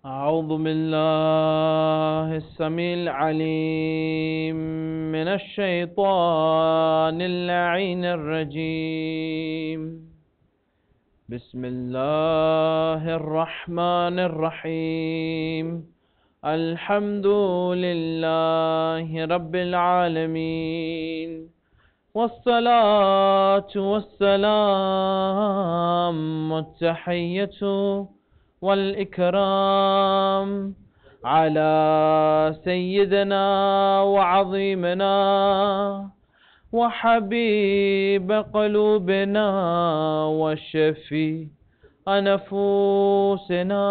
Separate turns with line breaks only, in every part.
أعوذ بالله السميع العليم من الشيطان اللعين الرجيم. بسم الله الرحمن الرحيم. الحمد لله رب العالمين، والصلاة والسلام والتحية والإكرام على سيدنا وعظيمنا وحبيب قلوبنا وشفيع نفوسنا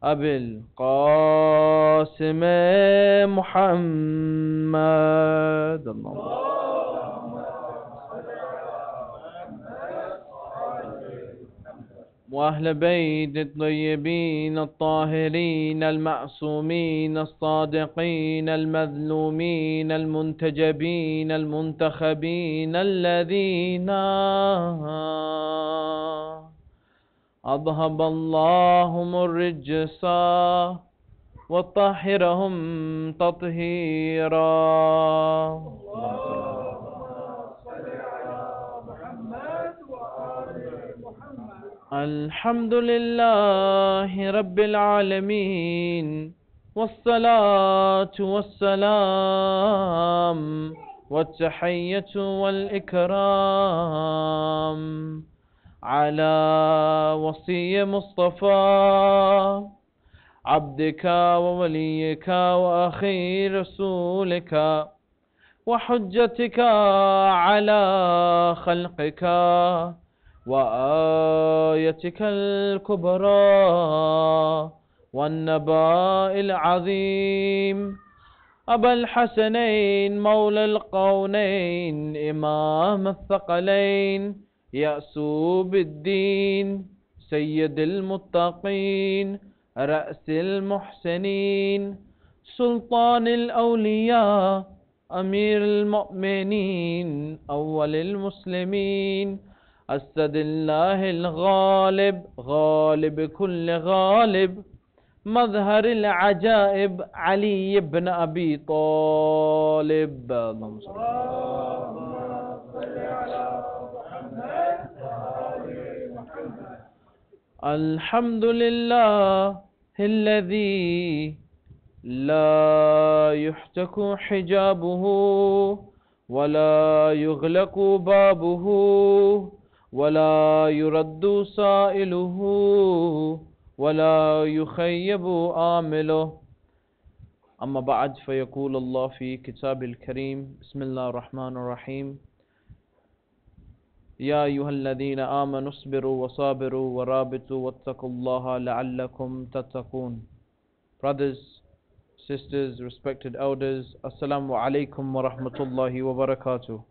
أبي القاسم محمد. وأهل بيت الطيبين الطاهرين المعصومين الصادقين المظلومين المنتجبين المنتخبين الذين أذهب اللهم الرجس وطهرهم تطهيرا. الحمد لله رب العالمين، والصلاة والسلام والتحية والإكرام على وصي مصطفى عبدك ووليك وأخي رسولك وحجتك على خلقك وآيتك الكبرى والنبأ العظيم أبا الحسنين مولى القونين إمام الثقلين يأسوب الدين سيد المتقين رأس المحسنين سلطان الأولياء أمير المؤمنين أول المسلمين أسد الله الغالب غالب كل غالب مظهر العجائب علي بن أبي طالب. اللهم صل على محمد. الحمد لله الذي لا يحتك حجابه ولا يغلق بابه ولا يرد سائله ولا يخيب آمله. أما بعد، فيقول الله في كتاب الكريم: بسم الله الرحمن الرحيم. يا أيها الذين آمنوا اصبروا وصابروا ورابطوا واتقوا الله لعلكم تتقون. Brothers, sisters, respected elders, Assalamu alaikum wa rahmatullahi wa barakatuh.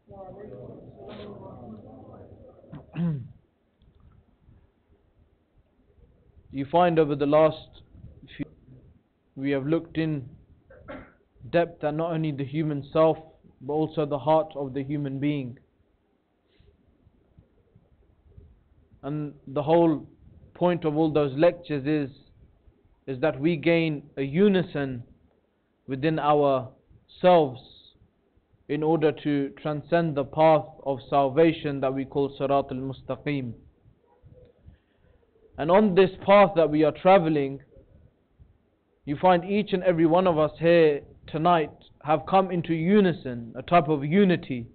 You find over the last few we have looked in depth at not only the human self but also the heart of the human being. And the whole point of all those lectures is that we gain a unison within ourselves in order to transcend the path of salvation that we call Sirat al-Mustaqim. And on this path that we are traveling, you find each and every one of us here tonight have come into unison, a type of unity,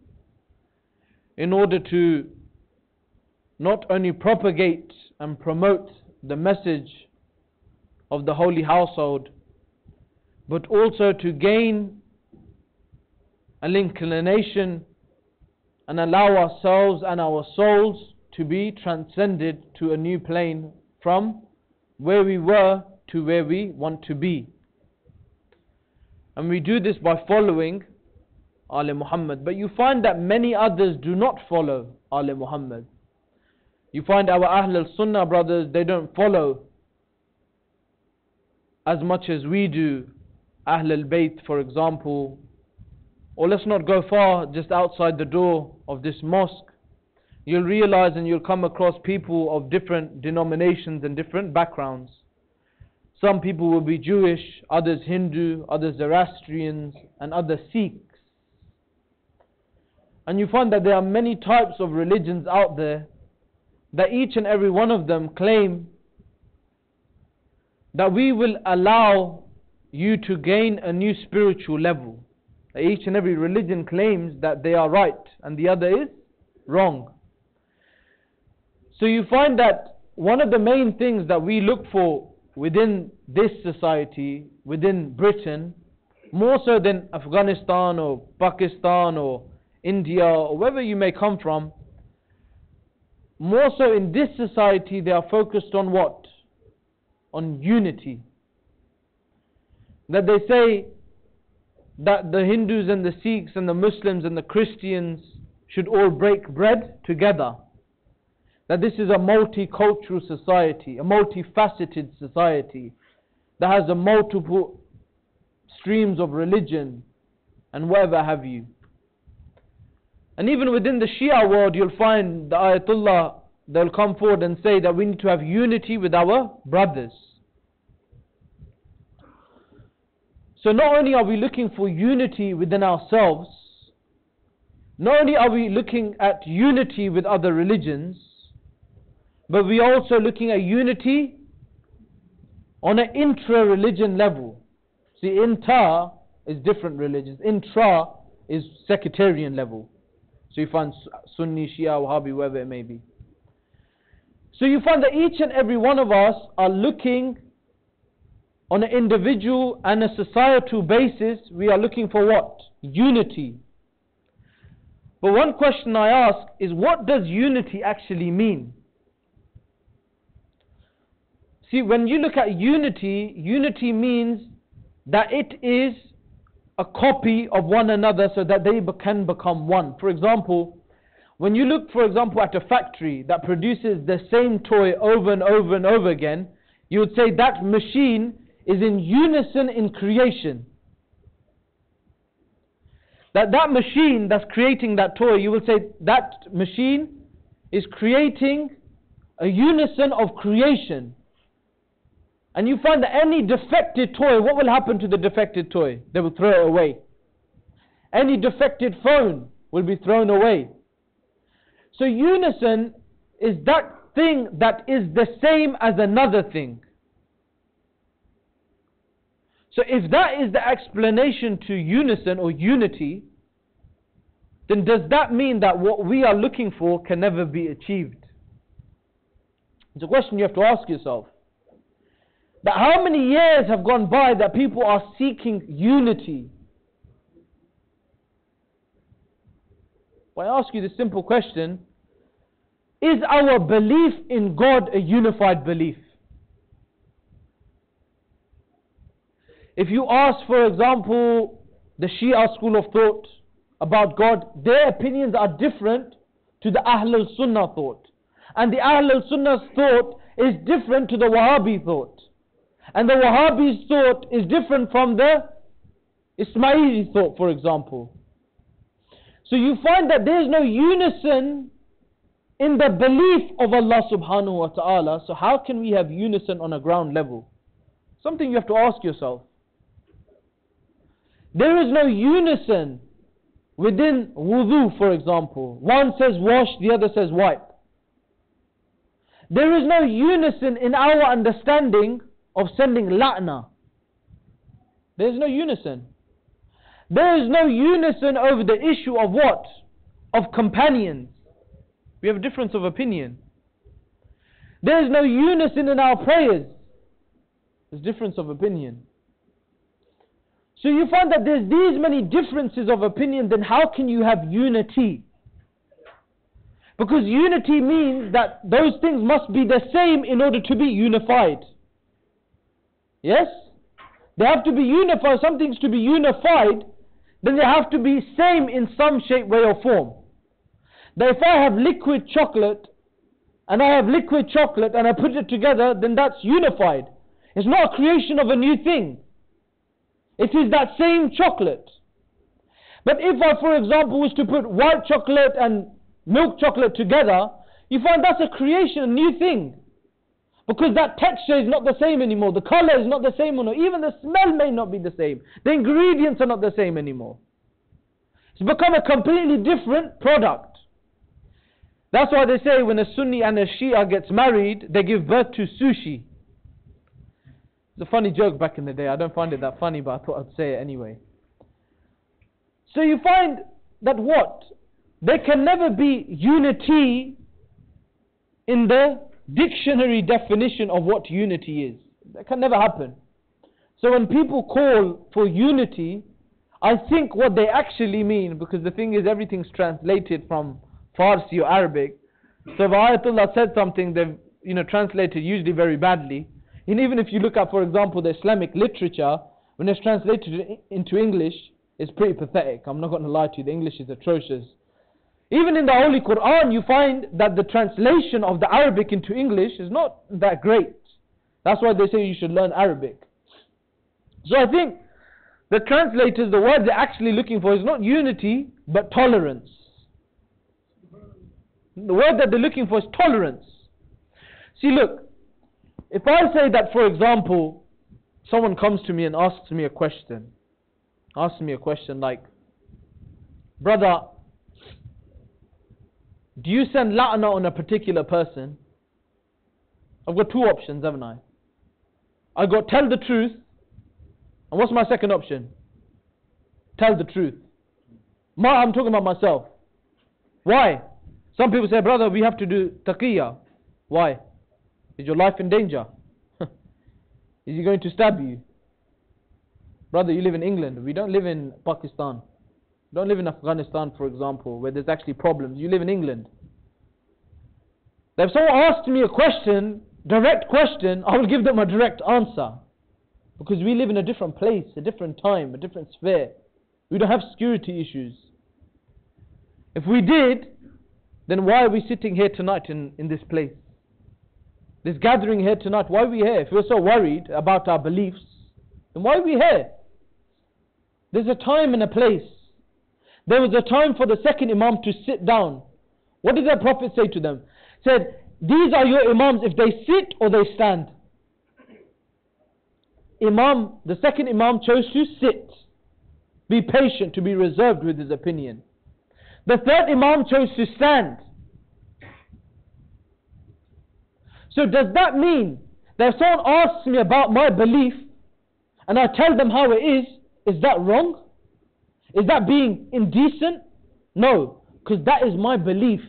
in order to not only propagate and promote the message of the Holy Household, but also to gain an inclination and allow ourselves and our souls to be transcended to a new plane from where we were to where we want to be. And we do this by following Ali Muhammad. But you find that many others do not follow Ali Muhammad. You find our Ahl al-Sunnah brothers, they don't follow as much as we do Ahl al-Bayt, for example, Or let's not go far, just outside the door of this mosque, you'll realize and you'll come across people of different denominations and different backgrounds. Some people will be Jewish, others Hindu, others Zoroastrians, and others Sikhs. And you find that there are many types of religions out there, that each and every one of them claim that we will allow you to gain a new spiritual level. Each and every religion claims that they are right and the other is wrong. So you find that one of the main things that we look for within this society, within Britain, more so than Afghanistan or Pakistan or India or wherever you may come from, more so in this society they are focused on what? On unity. That they say that the Hindus and the Sikhs and the Muslims and the Christians should all break bread together. That this is a multicultural society, a multifaceted society that has a multiple streams of religion and whatever have you. And even within the Shia world, you'll find the Ayatollah, they'll come forward and say that we need to have unity with our brothers. So not only are we looking for unity within ourselves, not only are we looking at unity with other religions, but we are also looking at unity on an intra-religion level. See, inter is different religions, intra is sectarian level. So you find Sunni, Shia, Wahhabi, wherever it may be. So you find that each and every one of us are looking on an individual and a societal basis, we are looking for what? Unity. But one question I ask is, what does unity actually mean? See, when you look at unity, unity means that it is a copy of one another so that they can become one. For example, when you look, for example, at a factory that produces the same toy over and over and over again, you would say that machine is in unison in creation. That machine that's creating that toy, you will say that machine is creating a unison of creation. And you find that any defected toy, what will happen to the defected toy? They will throw it away. Any defected phone will be thrown away. So unison is that thing that is the same as another thing. So if that is the explanation to unison or unity, then does that mean that what we are looking for can never be achieved? It's a question you have to ask yourself. That how many years have gone by that people are seeking unity? Well, I ask you this simple question: is our belief in God a unified belief? If you ask, for example, the Shia school of thought about God, their opinions are different to the Ahlul Sunnah thought. And the Ahlul Sunnah's thought is different to the Wahhabi thought. And the Wahhabi's thought is different from the Ismaili thought, for example. So you find that there is no unison in the belief of Allah subhanahu wa ta'ala. So how can we have unison on a ground level? Something you have to ask yourself. There is no unison within wudu, for example. One says wash, the other says wipe. There is no unison in our understanding of sending la'na. There is no unison. There is no unison over the issue of what? Of companions. We have a difference of opinion. There is no unison in our prayers. There's difference of opinion. So you find that there's these many differences of opinion, then how can you have unity? Because unity means that those things must be the same in order to be unified. Yes? They have to be unified. Some things to be unified, then they have to be same in some shape, way or form. That if I have liquid chocolate, and I have liquid chocolate, and I put it together, then that's unified. It's not a creation of a new thing. It is that same chocolate. But if I, for example, was to put white chocolate and milk chocolate together, you find that's a creation, a new thing. Because that texture is not the same anymore. The color is not the same anymore. Even the smell may not be the same. The ingredients are not the same anymore. It's become a completely different product. That's why they say when a Sunni and a Shia gets married, they give birth to sushi. It's a funny joke back in the day. I don't find it that funny, but I thought I'd say it anyway. So you find that what? There can never be unity in the dictionary definition of what unity is. That can never happen. So when people call for unity, I think what they actually mean, because the thing is everything's translated from Farsi or Arabic. So if Ayatollah said something, they've translated usually very badly. And even if you look at, for example, the Islamic literature, when it's translated into English, it's pretty pathetic. I'm not going to lie to you, the English is atrocious. Even in the Holy Quran, you find that the translation of the Arabic into English is not that great. That's why they say you should learn Arabic. So I think the translators, the word they're actually looking for is not unity, but tolerance. The word that they're looking for is tolerance. See, look, if I say that, for example, someone comes to me and asks me a question like, brother, do you send la'na on a particular person? I've got two options, haven't I? I got tell the truth. And what's my second option? Tell the truth. I'm talking about myself. Why? Some people say, brother, we have to do taqiyya. Why? Is your life in danger? Is he going to stab you? Brother, you live in England. We don't live in Pakistan. We don't live in Afghanistan, for example, where there's actually problems. You live in England. If someone asks me a question, direct question, I will give them a direct answer. Because we live in a different place, a different time, a different sphere. We don't have security issues. If we did, then why are we sitting here tonight in this place? This gathering here tonight, why are we here? If we're so worried about our beliefs, then why are we here? There's a time and a place. There was a time for the second Imam to sit down. What did the Prophet say to them? He said, these are your Imams if they sit or they stand. The second Imam chose to sit. Be patient, to be reserved with his opinion. The third Imam chose to stand. So does that mean that if someone asks me about my belief and I tell them how it is that wrong? Is that being indecent? No, because that is my belief.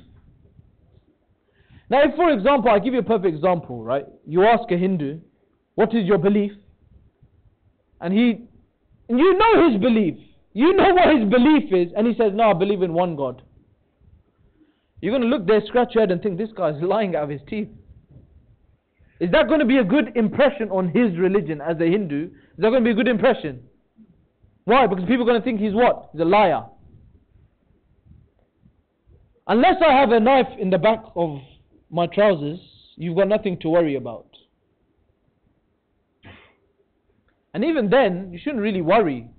Now if, for example, I give you a perfect example, right? You ask a Hindu, what is your belief? And you know his belief. You know what his belief is. And he says, no, I believe in one God. You're going to look there, scratch your head and think, this guy is lying out of his teeth. Is that going to be a good impression on his religion as a Hindu? Is that going to be a good impression? Why? Because people are going to think he's what? He's a liar. Unless I have a knife in the back of my trousers, you've got nothing to worry about. And even then, you shouldn't really worry.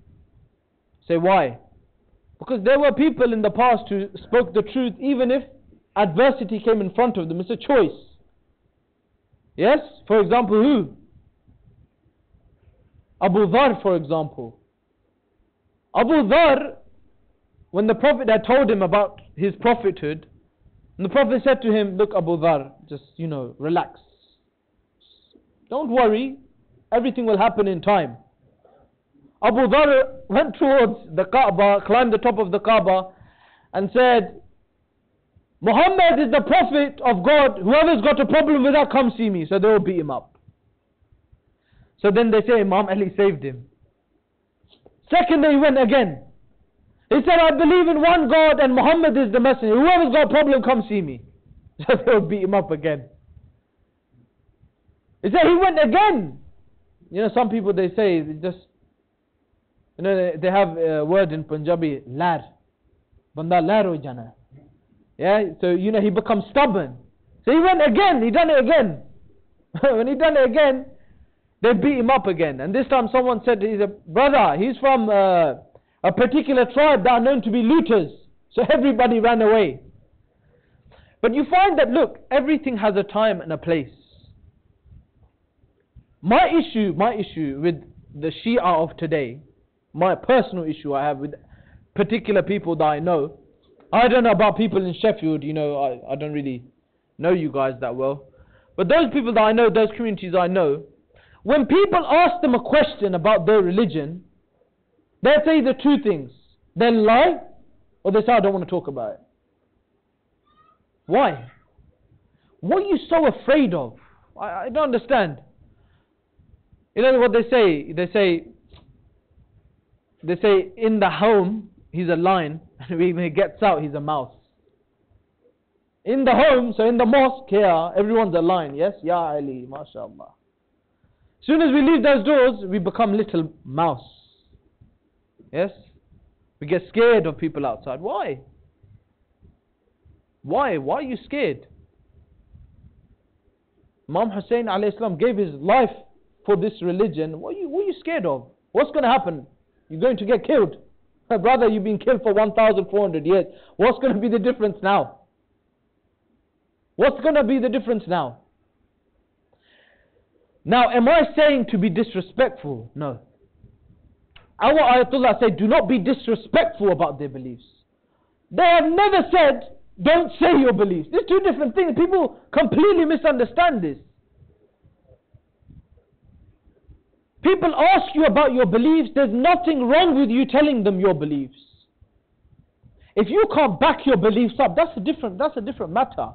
Say why? Because there were people in the past who spoke the truth even if adversity came in front of them. It's a choice. Yes? For example, who? Abu Dhar, for example. Abu Dhar, when the Prophet had told him about his prophethood, and the Prophet said to him, look Abu Dhar, just, relax. Don't worry, everything will happen in time. Abu Dhar went towards the Kaaba, climbed the top of the Kaaba, and said, Muhammad is the Prophet of God. Whoever's got a problem with that, come see me. So they all beat him up. So then they say Imam Ali saved him. Second day he went again. He said, I believe in one God and Muhammad is the messenger. Whoever's got a problem, come see me. So they all beat him up again. He said, he went again. Some people they say, they have a word in Punjabi, lar. Banda lar ho jana. Yeah, so he becomes stubborn. So he went again, he done it again. When he done it again, they beat him up again. And this time someone said, he's a brother, he's from a a particular tribe that are known to be looters. So everybody ran away. But you find that, look, everything has a time and a place. My issue with the Shia of today, my personal issue I have with particular people that I know, I don't know about people in Sheffield, I don't really know you guys that well. But those people that I know, those communities I know, when people ask them a question about their religion, they'll say either two things. They'll lie, or they say, I don't want to talk about it. Why? What are you so afraid of? I don't understand. You know what they say? They say in the home, he's a lion, and when he gets out, he's a mouse. In the home, so in the mosque here, everyone's a lion, yes? Ya Ali, mashallah. As soon as we leave those doors, we become little mouse. Yes? We get scared of people outside. Why? Why? Why are you scared? Imam Hussein alayhi salam gave his life for this religion. What are you scared of? What's going to happen? You're going to get killed. Brother, you've been killed for 1,400 years. What's going to be the difference now? What's going to be the difference now? Now, am I saying to be disrespectful? No. Our Ayatollah say, do not be disrespectful about their beliefs. They have never said, don't say your beliefs. These two different things. People completely misunderstand this. People ask you about your beliefs. There's nothing wrong with you telling them your beliefs. If you can't back your beliefs up, that's a different matter.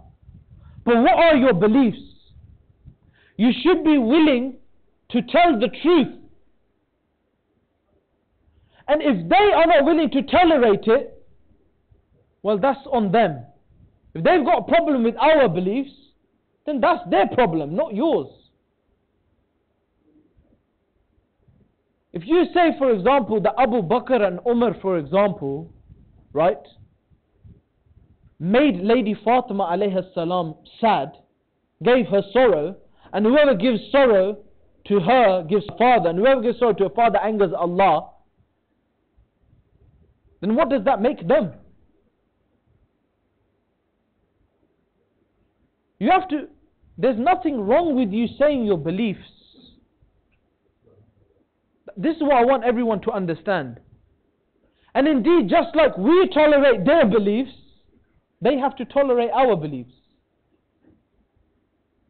But what are your beliefs? You should be willing to tell the truth. And if they are not willing to tolerate it, well, that's on them. If they've got a problem with our beliefs, then that's their problem, not yours. If you say, for example, that Abu Bakr and Umar, for example, right, made Lady Fatima alayhi salam sad, gave her sorrow, and whoever gives sorrow to her gives father, and whoever gives sorrow to a father angers Allah, then what does that make them? There's nothing wrong with you saying your beliefs. This is what I want everyone to understand. And indeed, just like we tolerate their beliefs, they have to tolerate our beliefs.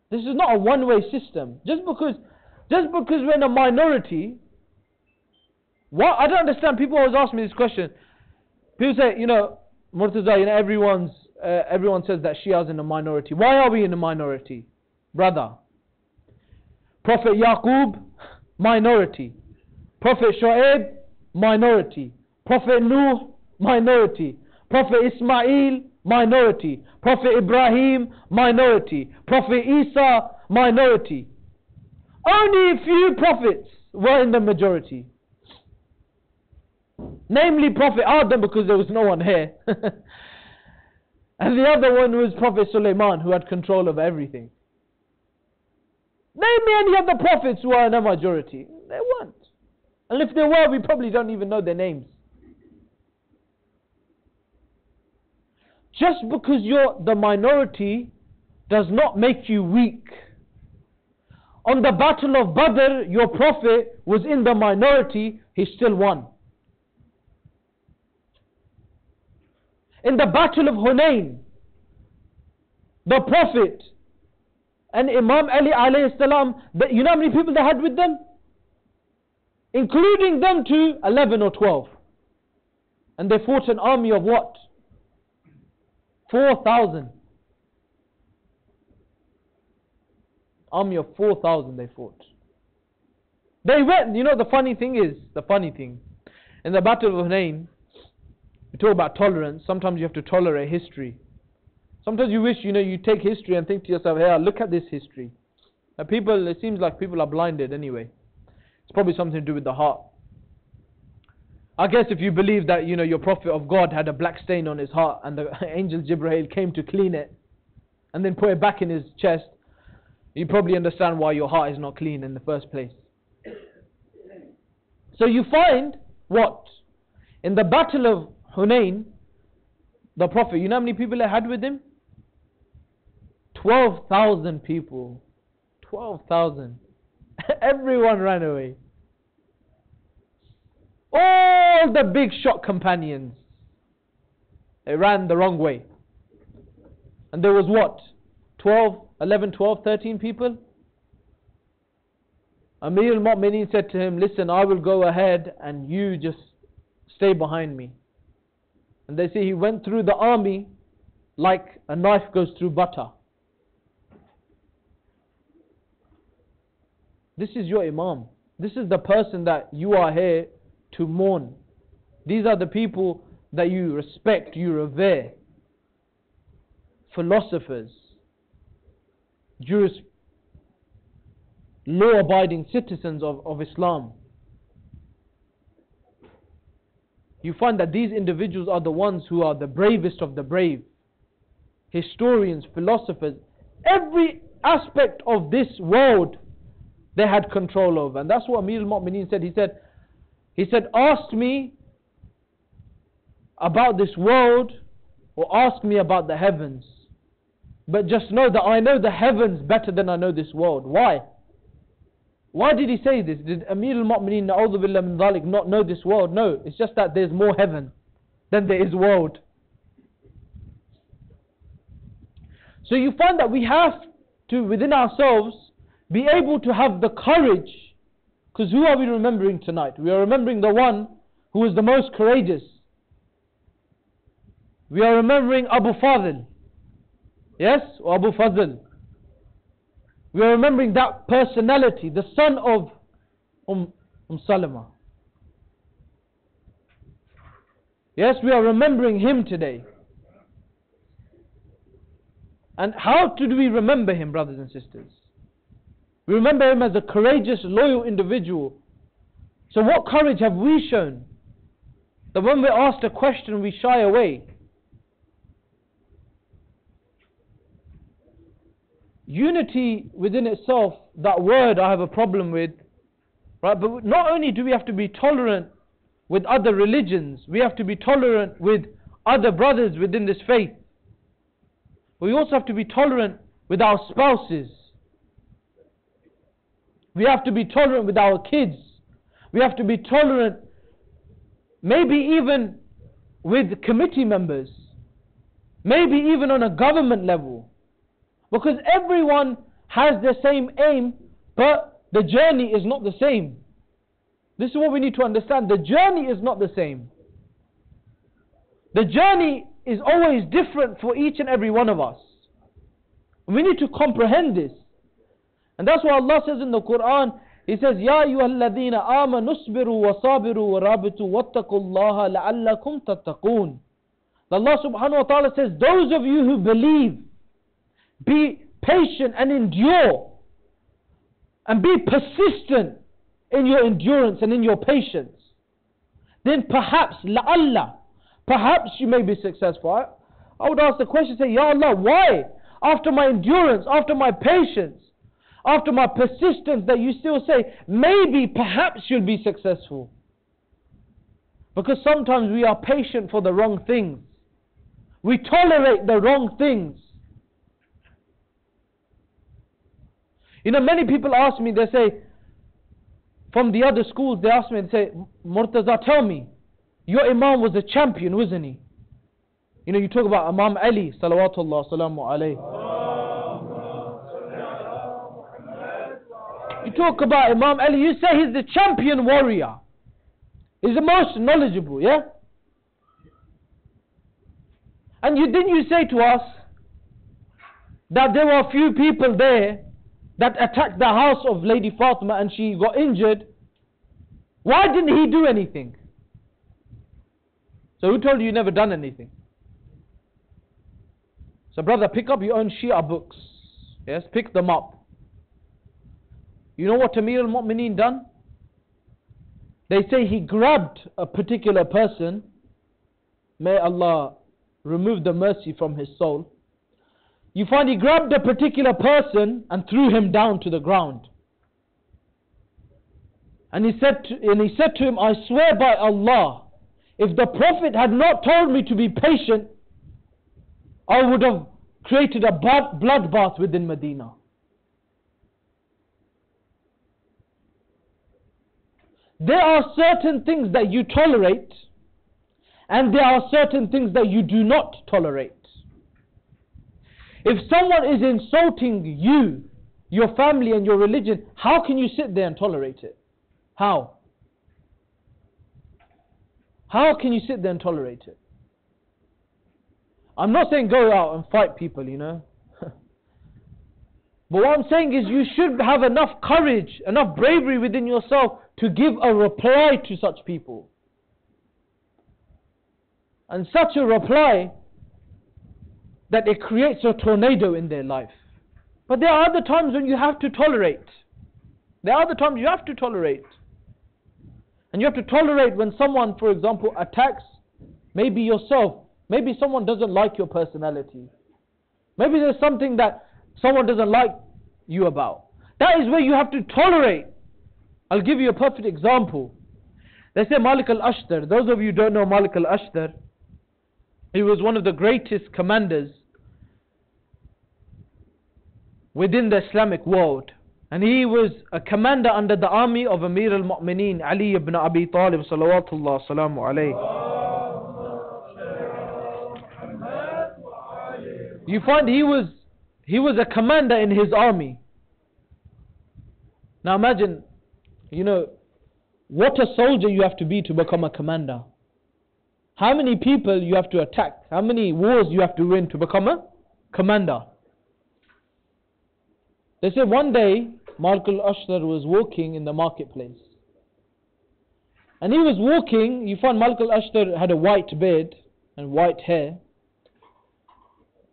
This is not a one-way system. Just because we're in a minority, I don't understand. People always ask me this question. People say, Murtdha, everyone says that Shia is in a minority. Why are we in a minority? Brother, Prophet Yaqub, minority. Prophet Shu'aib, minority. Prophet Nuh, minority. Prophet Ismail, minority. Prophet Ibrahim, minority. Prophet Isa, minority. Only a few prophets were in the majority. Namely Prophet Adam, because there was no one here. And the other one was Prophet Sulaiman, who had control of everything. Name me any other prophets who are in a majority. They weren't. And if they were, we probably don't even know their names. Just because you're the minority does not make you weak. On the battle of Badr, your prophet was in the minority, he still won. In the battle of Hunayn, the prophet and Imam Ali alayhi salam, you know how many people they had with them? Including them to 11 or 12. And they fought an army of what? 4,000. Army of 4,000 they fought. They went, the funny thing, in the battle of Hunayn, we talk about tolerance. Sometimes you have to tolerate history. Sometimes you wish, you take history and think to yourself, hey, look at this history. It seems like people are blinded anyway. It's probably something to do with the heart. I guess if you believe that, your prophet of God had a black stain on his heart and the angel Jibreel came to clean it and then put it back in his chest, you probably understand why your heart is not clean in the first place. So you find what? In the battle of Hunain, the Prophet, you know how many people he had with him? 12,000 people. 12,000. Everyone ran away. All the big shot companions, they ran the wrong way. And there was what? 11, 12, 13 people? Amir al-Mu'mineen said to him, listen, I will go ahead and you just stay behind me. And they say he went through the army like a knife goes through butter. This is your Imam. This is the person that you are here to mourn. These are the people that you respect, you revere. Philosophers, law-abiding citizens of Islam. You find that these individuals are the ones who are the bravest of the brave. Historians, philosophers, every aspect of this world they had control over. And that's what Amir al-Mu'mineen said. He said, ask me about this world or ask me about the heavens. But just know that I know the heavens better than I know this world. Why? Why did he say this? Did Amir al-Mu'mineen na'udhu billah min dhalik not know this world? No, it's just that there's more heaven than there is world. So you find that we have to, within ourselves, be able to have the courage. Because who are we remembering tonight? We are remembering the one who is the most courageous. We are remembering Abu Fadl. Yes? Or Abu Fazl. We are remembering that personality, the son of Salama. Yes, we are remembering him today. And how do we remember him, brothers and sisters? We remember him as a courageous, loyal individual. So what courage have we shown? That when we're asked a question, we shy away. Unity within itself, that word I have a problem with. Right? But not only do we have to be tolerant with other religions, we have to be tolerant with other brothers within this faith. But we also have to be tolerant with our spouses. We have to be tolerant with our kids. We have to be tolerant, maybe even with committee members. Maybe even on a government level. Because everyone has the same aim, but the journey is not the same. This is what we need to understand. The journey is not the same. The journey is always different for each and every one of us. We need to comprehend this. And that's why Allah says in the Quran, He says, Ya ayyuhalladhina amanu usbiru wa sabiru wa rabitu wattaqullaha la'allakum tattaqoon. Allah subhanahu wa ta'ala says, those of you who believe, be patient and endure. And be persistent in your endurance and in your patience. Then perhaps, la'alla, perhaps you may be successful. I would ask the question, say, Ya Allah, why? After my endurance, after my patience, after my persistence, that you still say, maybe, perhaps you'll be successful. Because sometimes we are patient for the wrong things. We tolerate the wrong things. You know, many people ask me, they say, from the other schools, they ask me, they say, Murtdha, tell me, your Imam was a champion, wasn't he? You know, you talk about Imam Ali, salawatullah, salamu alayhi. You talk about Imam Ali, you say he's the champion warrior. He's the most knowledgeable, yeah? And didn't you say to us that there were a few people there that attacked the house of Lady Fatima and she got injured? Why didn't he do anything? So who told you never done anything? So brother, pick up your own Shia books. Yes, pick them up. You know what Amir al-Mu'mineen done? They say he grabbed a particular person. May Allah remove the mercy from his soul. You find he grabbed a particular person and threw him down to the ground. And he said to him, I swear by Allah, if the Prophet had not told me to be patient, I would have created a bloodbath within Medina. There are certain things that you tolerate, and there are certain things that you do not tolerate. If someone is insulting you, your family and your religion, how can you sit there and tolerate it? How? How can you sit there and tolerate it? I'm not saying go out and fight people, you know. But what I'm saying is you should have enough courage, enough bravery within yourself to give a reply to such people. And such a reply that it creates a tornado in their life. But there are other times when you have to tolerate. There are other times you have to tolerate. And you have to tolerate when someone, for example, attacks maybe yourself. Maybe someone doesn't like your personality. Maybe there's something that someone doesn't like you about. That is where you have to tolerate. I'll give you a perfect example. They say Malik al-Ashtar. Those of you who don't know Malik al-Ashtar, he was one of the greatest commanders within the Islamic world. And he was a commander under the army of Amir al-Mu'mineen Ali ibn Abi Talib salawatullah salamu alayhi. You find he was a commander in his army. Now imagine, you know, what a soldier you have to be to become a commander. How many people you have to attack? How many wars you have to win to become a commander? They say one day Malik al-Ashtar was walking in the marketplace. And he was walking, you find Malik al-Ashtar had a white beard and white hair.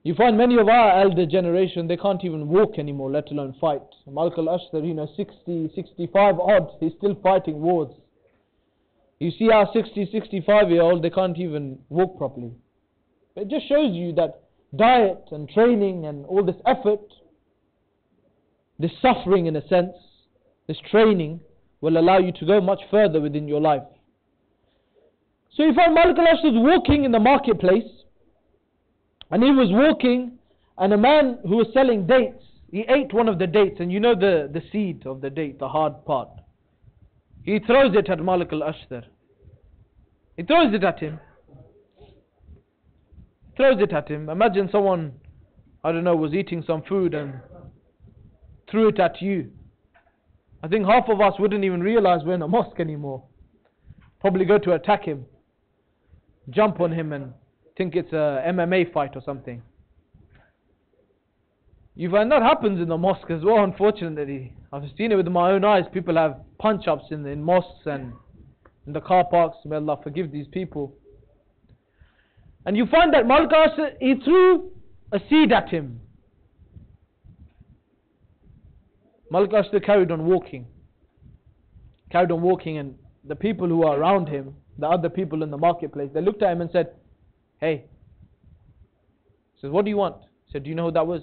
You find many of our elder generation, they can't even walk anymore, let alone fight. Malik al-Ashtar, you know, 60, 65 odd, he's still fighting wars. You see our 60, 65-year-old, they can't even walk properly. It just shows you that diet and training and all this effort, this suffering in a sense, this training will allow you to go much further within your life. So you find Malik al-Ashtar walking in the marketplace, and he was walking, and a man who was selling dates, he ate one of the dates, and you know the seed of the date, the hard part. He throws it at Malik al-Ashtar. He throws it at him. Throws it at him. Imagine someone, I don't know, was eating some food and threw it at you. I think half of us wouldn't even realize we're in a mosque anymore. Probably go to attack him, jump on him and think it's a MMA fight or something. You find that happens in the mosque as well, unfortunately. I've seen it with my own eyes. People have punch-ups in mosques and in the car parks. May Allah forgive these people. And you find that Malik al-Ashtar, he threw a seed at him. Malik al-Ashtar carried on walking. And the people who are around him, the other people in the marketplace, they looked at him and said, "Hey." He says, "What do you want?" He said, "Do you know who that was?"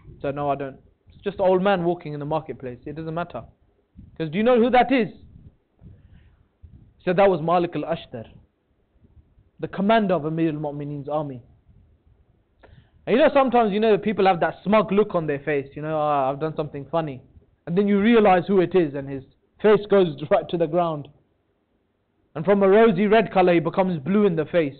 He said, "No, I don't. It's just an old man walking in the marketplace. It doesn't matter." Because do you know who that is? He said, "That was Malik al-Ashtar, the commander of Amir al-Mu'mineen's army." And you know, sometimes, you know, people have that smug look on their face, you know, I've done something funny. And then you realize who it is, and his face goes right to the ground. And from a rosy red color, he becomes blue in the face.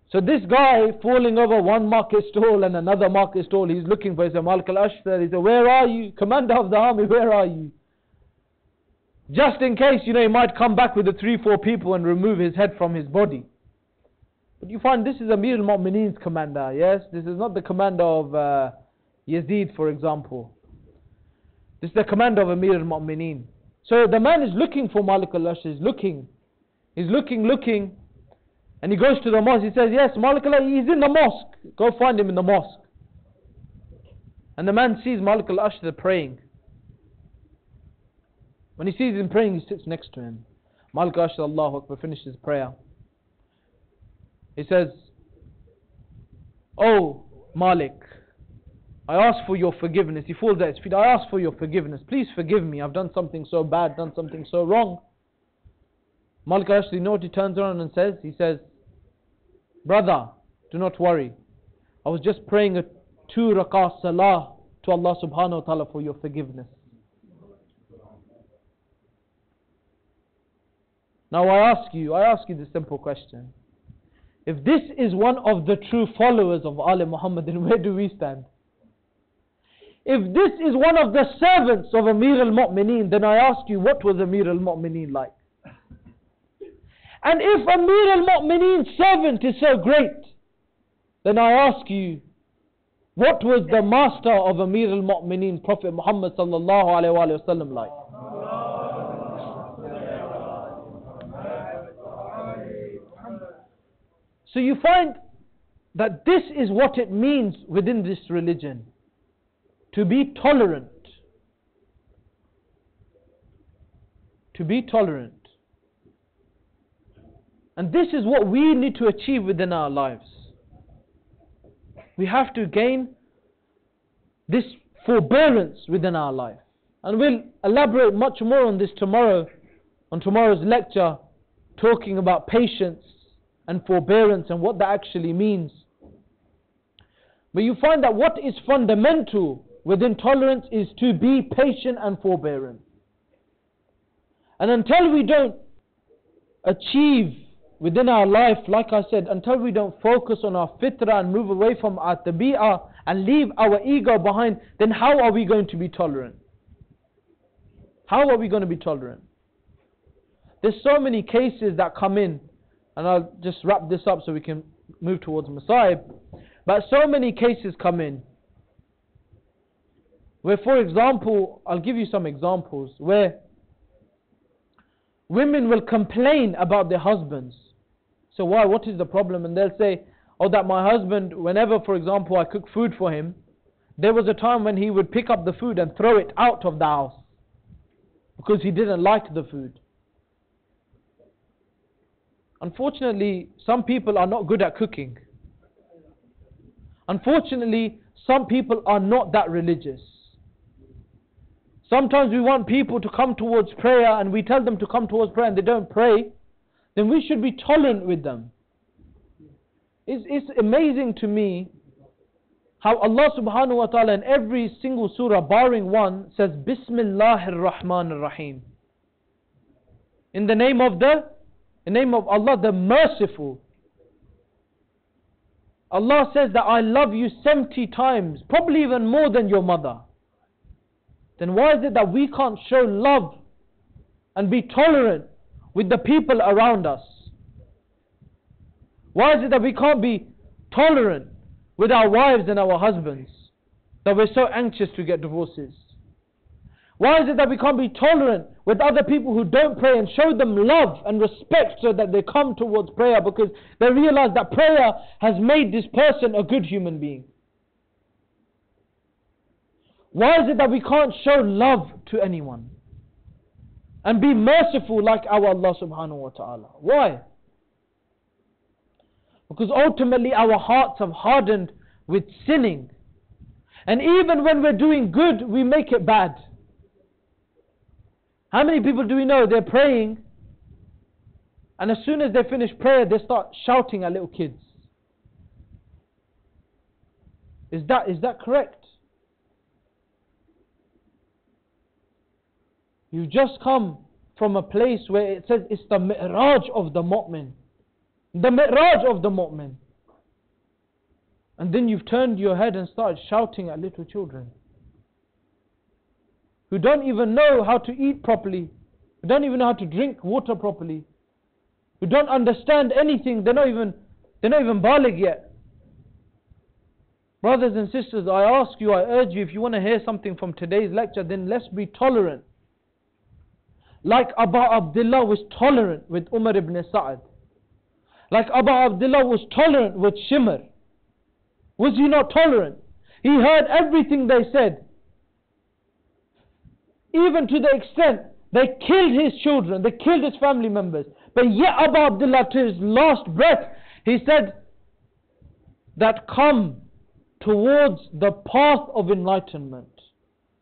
So this guy falling over one market stall and another market stall, he's looking for his Malik al-Ashtar. He said, "Where are you? Commander of the army, where are you?" Just in case, you know, he might come back with the 3-4 people and remove his head from his body. But you find this is Amir al-Mu'mineen's commander, yes? This is not the commander of Yazid, for example. This is the commander of Amir al-Mu'mineen. So the man is looking for Malik al-Ashtar. He's looking. And he goes to the mosque. He says, "Yes, Malik al-Ashtar, he's in the mosque. Go find him in the mosque." And the man sees Malik al-Ashtar praying. When he sees him praying, he sits next to him. Malik al-Ashtar, Allahu Akbar, finishes prayer. He says, "Oh, Malik, I ask for your forgiveness." He falls at his feet. "I ask for your forgiveness. Please forgive me. I've done something so bad, done something so wrong." Malik al-Ashari, you know what he turns around and says? He says, brother, do not worry. I was just praying a 2 rak'ah salah to Allah subhanahu wa ta'ala for your forgiveness. Now I ask you the simple question. If this is one of the true followers of Ali Muhammad, then where do we stand? If this is one of the servants of Amir al-Mu'mineen, then I ask you, what was Amir al-Mu'mineen like? And if Amir al-Mu'mineen's servant is so great, then I ask you, what was the master of Amir al-Mu'mineen, Prophet Muhammad sallallahu alayhi wa sallam, like? So you find that this is what it means within this religion, to be tolerant. To be tolerant. And this is what we need to achieve within our lives. We have to gain this forbearance within our life. And we'll elaborate much more on this tomorrow, on tomorrow's lecture, talking about patience and forbearance and what that actually means. But you find that what is fundamental within tolerance is to be patient and forbearant. And until we don't achieve within our life, like I said, until we don't focus on our fitrah and move away from our tabi'ah and leave our ego behind, then how are we going to be tolerant? How are we going to be tolerant? There's so many cases that come in, and I'll just wrap this up so we can move towards Masa'ib. But so many cases come in where, for example, I'll give you some examples where women will complain about their husbands. So why? What is the problem? And they'll say, oh, that my husband, whenever, for example, I cook food for him, there was a time when he would pick up the food and throw it out of the house because he didn't like the food. Unfortunately, some people are not good at cooking. Unfortunately, some people are not that religious. Sometimes we want people to come towards prayer and we tell them to come towards prayer and they don't pray. Then we should be tolerant with them. It's amazing to me how Allah subhanahu wa ta'ala in every single surah, barring one, says Bismillahir Rahmanir Rahim. In the name of Allah, the Merciful. Allah says that I love you 70 times, probably even more than your mother. Then why is it that we can't show love and be tolerant with the people around us? Why is it that we can't be tolerant with our wives and our husbands, that we're so anxious to get divorces? Why is it that we can't be tolerant with other people who don't pray and show them love and respect so that they come towards prayer because they realize that prayer has made this person a good human being? Why is it that we can't show love to anyone and be merciful like our Allah subhanahu wa ta'ala? Why? Because ultimately our hearts have hardened with sinning. And even when we're doing good, we make it bad. How many people do we know, they're praying, and as soon as they finish prayer, they start shouting at little kids? Is that correct? You've just come from a place where it says it's the mi'raj of the mu'min. The mi'raj of the mu'min. And then you've turned your head and started shouting at little children who don't even know how to eat properly, who don't even know how to drink water properly, who don't understand anything. They're not even baligh yet. Brothers and sisters, I ask you, I urge you, if you want to hear something from today's lecture, then let's be tolerant. Like Abu Abdullah was tolerant with Umar ibn Sa'ad. Like Abu Abdullah was tolerant with Shimr. Was he not tolerant? He heard everything they said. Even to the extent they killed his children, they killed his family members. But yet Abu Abdullah, to his last breath, he said that come towards the path of enlightenment.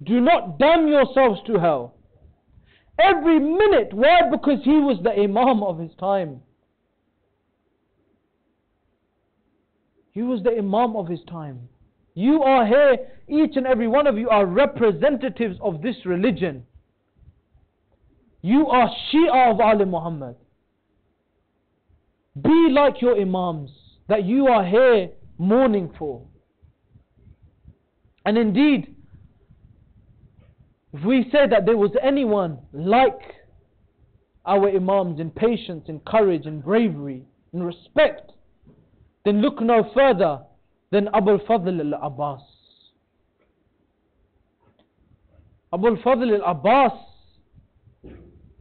Do not damn yourselves to hell. Every minute. Why? Because he was the Imam of his time. He was the Imam of his time. You are here, each and every one of you are representatives of this religion. You are Shia of Ali Muhammad. Be like your Imams that you are here mourning for. And indeed, if we say that there was anyone like our Imams in patience, in courage, in bravery, in respect, then look no further than Abul Fadl al-Abbas. Abul Fadl al-Abbas,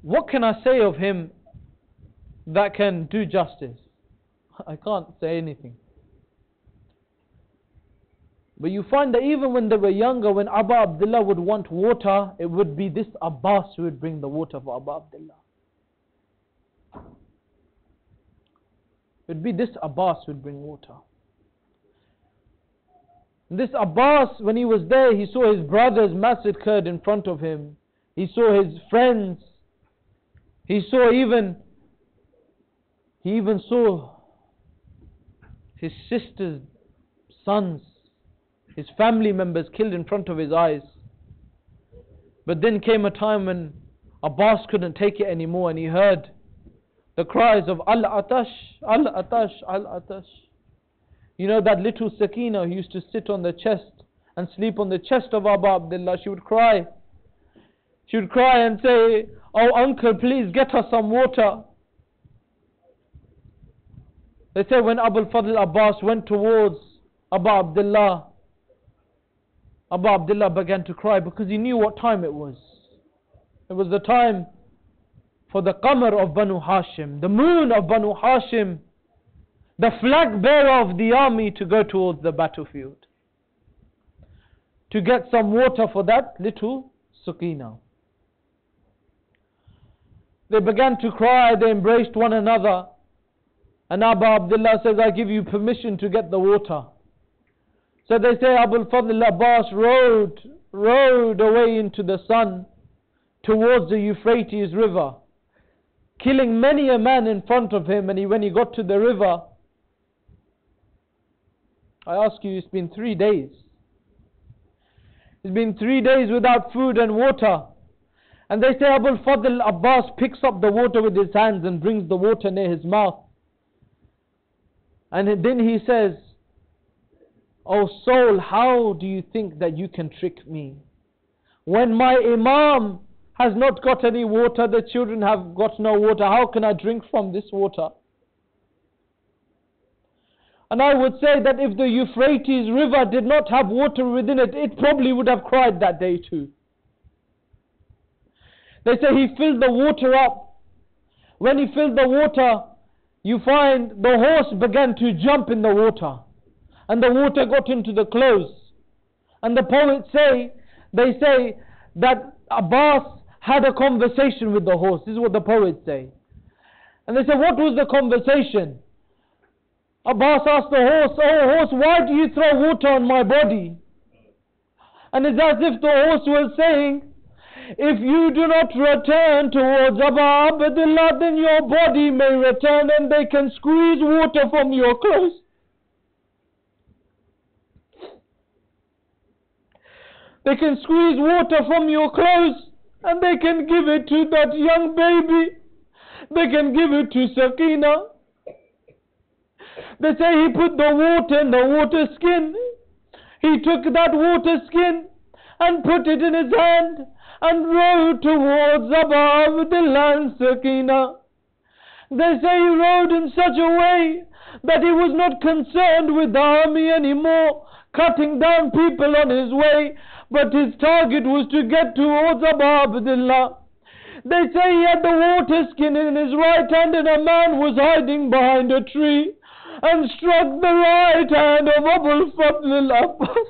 what can I say of him that can do justice? I can't say anything. But you find that even when they were younger, when Abu Abdullah would want water, it would be this Abbas who would bring the water for Abu Abdullah. It would be this Abbas who would bring water. And this Abbas, when he was there, he saw his brothers massacred in front of him. He saw his friends. He even saw his sisters, sons, his family members killed in front of his eyes. But then came a time when Abbas couldn't take it anymore, and he heard the cries of Al-Atash, Al-Atash, Al-Atash. You know that little Sakina who used to sit on the chest and sleep on the chest of Abu Abdullah? She would cry. She would cry and say, "Oh uncle, please get us some water." They say when Abul Fadl Abbas went towards Abu Abdullah began to cry because he knew what time it was. It was the time for the Qamar of Banu Hashim, the moon of Banu Hashim, the flag bearer of the army, to go towards the battlefield, to get some water for that little Sakina. They began to cry, they embraced one another, and Abu Abdullah says, "I give you permission to get the water." So they say Abul Fadl Abbas rode away into the sun towards the Euphrates river, killing many a man in front of him. And when he got to the river, I ask you, it's been 3 days. It's been 3 days without food and water. And they say Abul Fadl Abbas picks up the water with his hands and brings the water near his mouth. And then he says, "Oh soul, how do you think that you can trick me? When my Imam has not got any water, the children have got no water, how can I drink from this water?" And I would say that if the Euphrates river did not have water within it, it probably would have cried that day too. They say he filled the water up. When he filled the water, you find the horse began to jump in the water, and the water got into the clothes. And the poets say that Abbas had a conversation with the horse. This is what the poets say. And they say, what was the conversation? Abbas asked the horse, "Oh horse, why do you throw water on my body?" And it's as if the horse was saying, "If you do not return towards Abu Abdullah, then your body may return and they can squeeze water from your clothes." They can squeeze water from your clothes and they can give it to that young baby. They can give it to Sakina. They say he put the water in the water skin. He took that water skin and put it in his hand and rode towards Abu Abdullah and Sakina. They say he rode in such a way that he was not concerned with the army anymore, cutting down people on his way, but his target was to get towards Abu Abdullah. They say he had the water skin in his right hand and a man was hiding behind a tree and struck the right hand of Abul Fadl Abbas.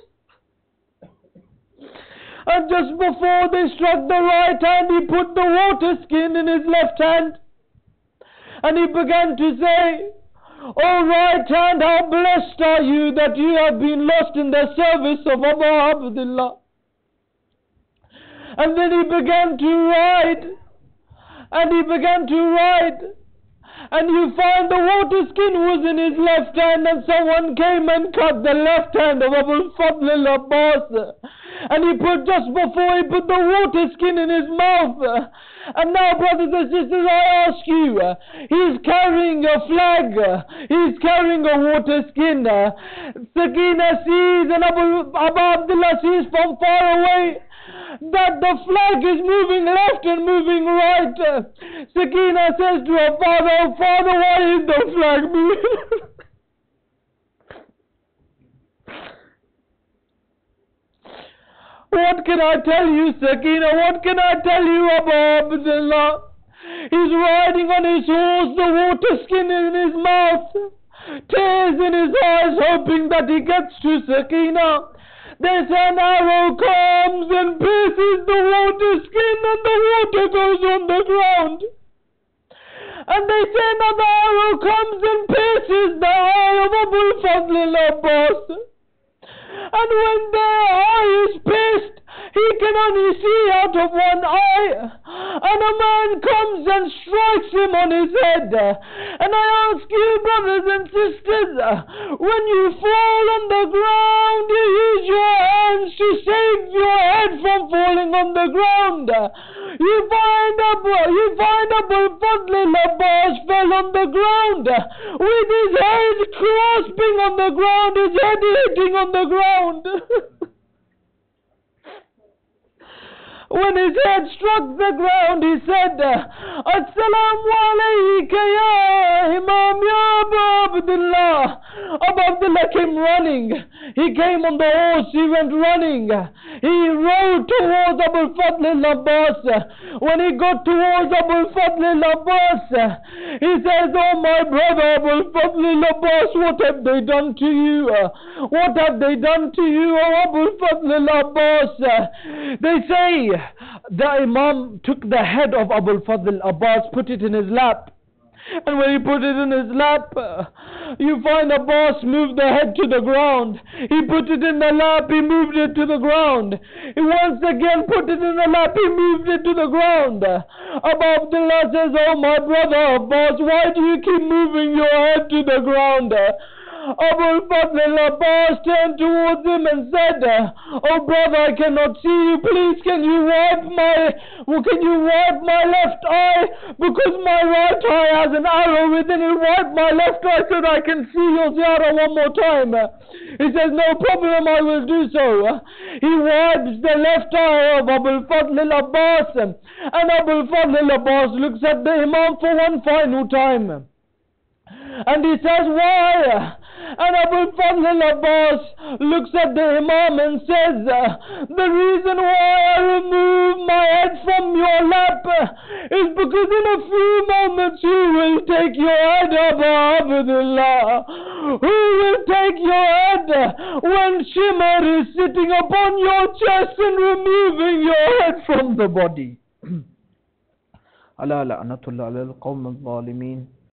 And just before they struck the right hand, he put the water skin in his left hand. And he began to say, "O right hand, how blessed are you that you have been lost in the service of Abu Abdullah." And then he began to ride And he began to ride. And you find the water skin was in his left hand, and someone came and cut the left hand of Abu Fadl al-Abbas. And he put, just before he put the water skin in his mouth. And now, brothers and sisters, I ask you, he's carrying a flag, he's carrying a water skin. Sakina sees, and Abu Abdullah sees from far away that the flag is moving left and moving right. Sakina says to her father, "Oh father, why is the flag moving?" What can I tell you, Sakina? What can I tell you, Abu Abdullah? He's riding on his horse, the water skin in his mouth, tears in his eyes, hoping that he gets to Sakina. There's an arrow comes and pierces the water skin, and the water goes on the ground. And they say another arrow comes and pierces the eye of Abu Fadl al-Abbas. And when their eye is pierced, he can only see out of one eye. And a man comes and strikes him on his head. And I ask you, brothers and sisters, when you fall on the ground, you use your hands to save your head from falling on the ground. You find Abu Fadl al-Abbas fell on the ground with his head clasping on the ground, his head hitting on the ground. When his head struck the ground, he said, "Assalamu alayka ya Imam ya Abu Abdullah." Abu Abdullah came running. He came on the horse, he went running. He rode towards Abu Fadl al-Abbas. When he got towards Abu Fadl al-Abbas, he says, "Oh my brother Abu Fadl al-Abbas, what have they done to you? What have they done to you, oh Abu Fadl al-Abbas?" They say the Imam took the head of Abu Fadl al-Abbas, put it in his lap. And when he put it in his lap, you find Abbas moved the head to the ground. He put it in the lap, he moved it to the ground. He once again put it in the lap, he moved it to the ground. Abu Abdullah says, "Oh my brother Abbas, why do you keep moving your head to the ground?" Abu Fadl al-Abbas turned towards him and said, "Oh brother, I cannot see you. Please, can you wipe my left eye? Because my right eye has an arrow within it. Wipe my left eye so that I can see your ziyarah one more time." He says, "No problem, I will do so." He wipes the left eye of Abu Fadl al-Abbas, and Abu Fadl al-Abbas looks at the Imam for one final time. And he says, "Why?" And Abu Fadl al-Abbas looks at the Imam and says, "The reason why I remove my head from your lap is because in a few moments who will take your head, Abu Abdullah? Who will take your head when Shimar is sitting upon your chest and removing your head from the body?" Ala la'natullah ala al-qawm al-zalimin.